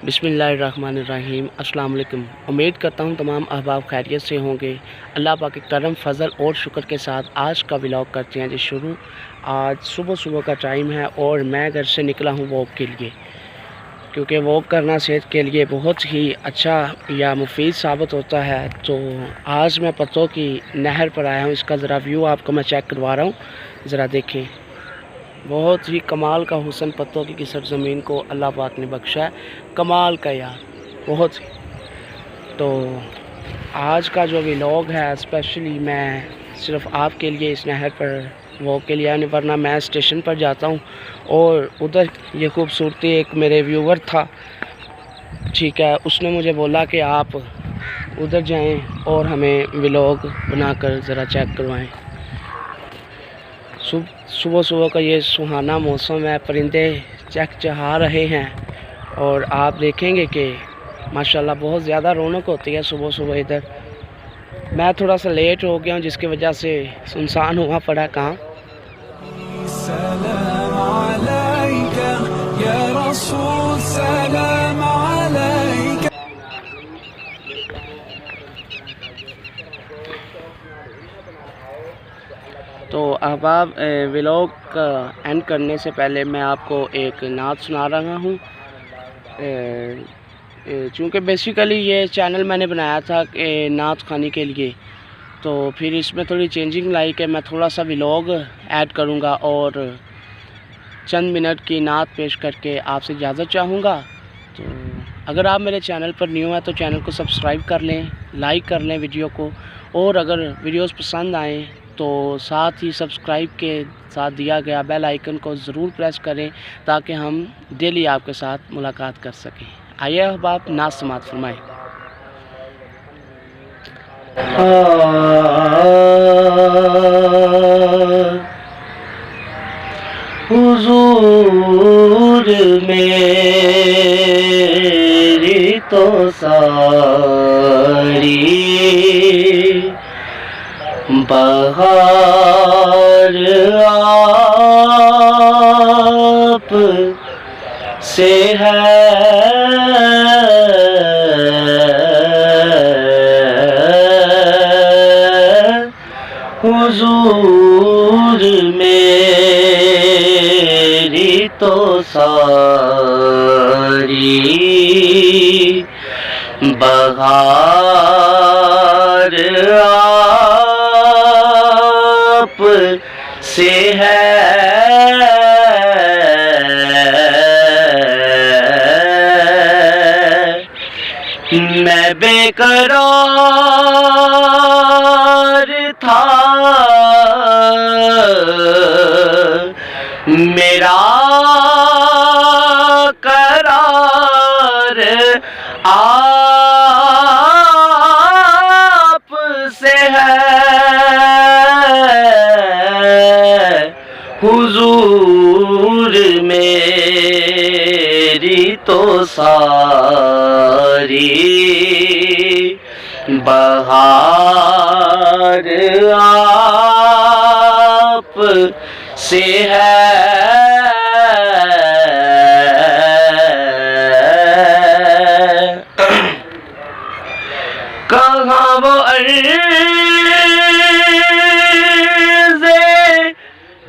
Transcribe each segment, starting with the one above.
बिस्मिल्लाहिर्रहमानिर्रहीम। अस्सलाम वालेकुम। उम्मीद करता हूँ तमाम अहबाब खैरियत से होंगे। अल्लाह पाक के करम फजल और शुक्र के साथ आज का व्लॉग करते हैं जी शुरू। आज सुबह का टाइम है और मैं घर से निकला हूँ वॉक के लिए, क्योंकि वॉक करना सेहत के लिए बहुत ही अच्छा या मुफीद साबित होता है। तो आज मैं पत्तों की नहर पर आया हूँ। इसका ज़रा व्यू आपको मैं चेक करवा रहा हूँ, ज़रा देखें। बहुत ही कमाल का हुस्न पत्तों की सरज़मीन को अल्लाह पाक ने बख्शा है। कमाल का यार, बहुत ही। तो आज का जो व्लॉग है स्पेशली मैं सिर्फ आपके लिए इस नहर पर वॉक के लिए आने, वरना मैं स्टेशन पर जाता हूँ और उधर ये खूबसूरती एक मेरे व्यूवर था, ठीक है, उसने मुझे बोला कि आप उधर जाएं और हमें व्लॉग बनाकर ज़रा चेक करवाएं। सुबह का ये सुहाना मौसम है, परिंदे चहचहा रहे हैं और आप देखेंगे कि माशाल्लाह बहुत ज़्यादा रौनक होती है सुबह इधर। मैं थोड़ा सा लेट हो गया हूँ, जिसकी वजह से सुनसान हुआ पड़ा काम। सलाम अलैका या रसूल, सलाम अलैका। तो अहबाब, व्लॉग का एंड करने से पहले मैं आपको एक नात सुना रहा हूँ। चूँकि बेसिकली ये चैनल मैंने बनाया था नात खानी के लिए, तो फिर इसमें थोड़ी चेंजिंग लाई कि मैं थोड़ा सा व्लॉग ऐड करूँगा और चंद मिनट की नात पेश करके आपसे इजाज़त चाहूँगा। तो अगर आप मेरे चैनल पर न्यू हैं तो चैनल को सब्सक्राइब कर लें, लाइक कर लें वीडियो को, और अगर वीडियोस पसंद आएँ तो साथ ही सब्सक्राइब के साथ दिया गया बेल आइकन को ज़रूर प्रेस करें, ताकि हम डेली आपके साथ मुलाकात कर सकें। आइए अहबाब, नात समाअत फरमाएं। हुजूर मेरी तो सारी बहार आप से है, हुजूर मेरी तो सारी बहार आप से है। मैं बेकरार था, मेरा करार आप से है, हुजूर मेरी तो सारी बहार आप से है। कहाँ वो अर्ज़े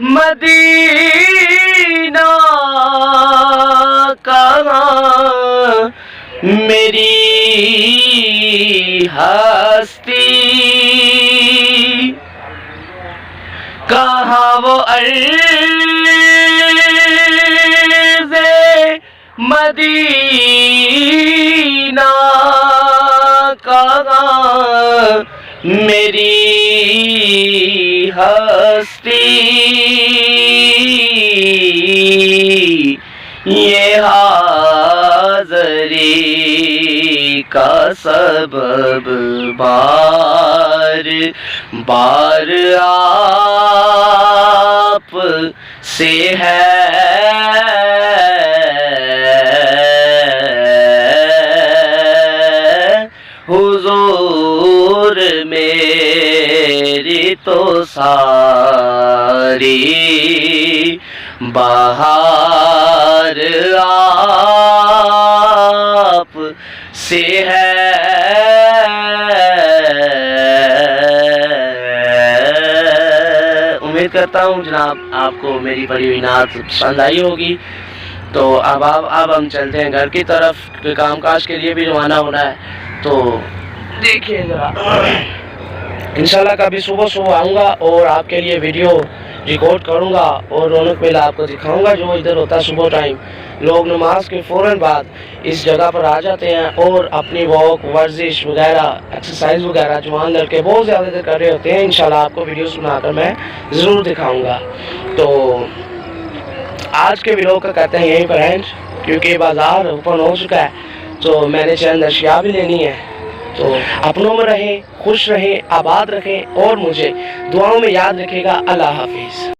मदीना, कहाँ मेरी हस्ती, कहाँ वो अर्ज़े मदीना, कहाँ मेरी हस्ती। ये हाज़री का सबब बार बार आप से है, हुजूर मेरी तो सारी बहार آپ سے ہے، امید کرتا ہوں جناب آپ کو میری پڑھی ہوئی نعت پسند آئی ہوگی۔ تو اب ہم چلتے ہیں گھر کی طرف، کام کاج کے لیے بھی روانہ ہونا ہے۔ تو دیکھیے ذرا، انشاءاللہ کبھی صبح آؤں گا اور آپ کے لیے ویڈیو ریکارڈ کروں گا اور رونق میلہ آپ کو دکھاؤں گا جو ادھر ہوتا ہے صبح ٹائم۔ لوگ نماز کے فوراً بعد اس جگہ پر آ جاتے ہیں اور اپنی واک، ورزش وغیرہ، ایکسرسائز وغیرہ جوان لڑکے بہت زیادہ دیر کر رہے ہوتے ہیں۔ انشاءاللہ آپ کو ویڈیوز بنا کر میں ضرور دکھاؤں گا۔ تو آج کے ویڈیو کا کرتے ہیں یہیں پر اینڈ، کیونکہ بازار اوپن ہو چکا ہے تو میں نے چند اشیاء بھی لینی ہے۔ تو اپنوں میں رہیں، خوش رہیں، آباد رکھیں اور مجھے دعاؤں میں یاد رکھے گا۔ اللہ حافظ۔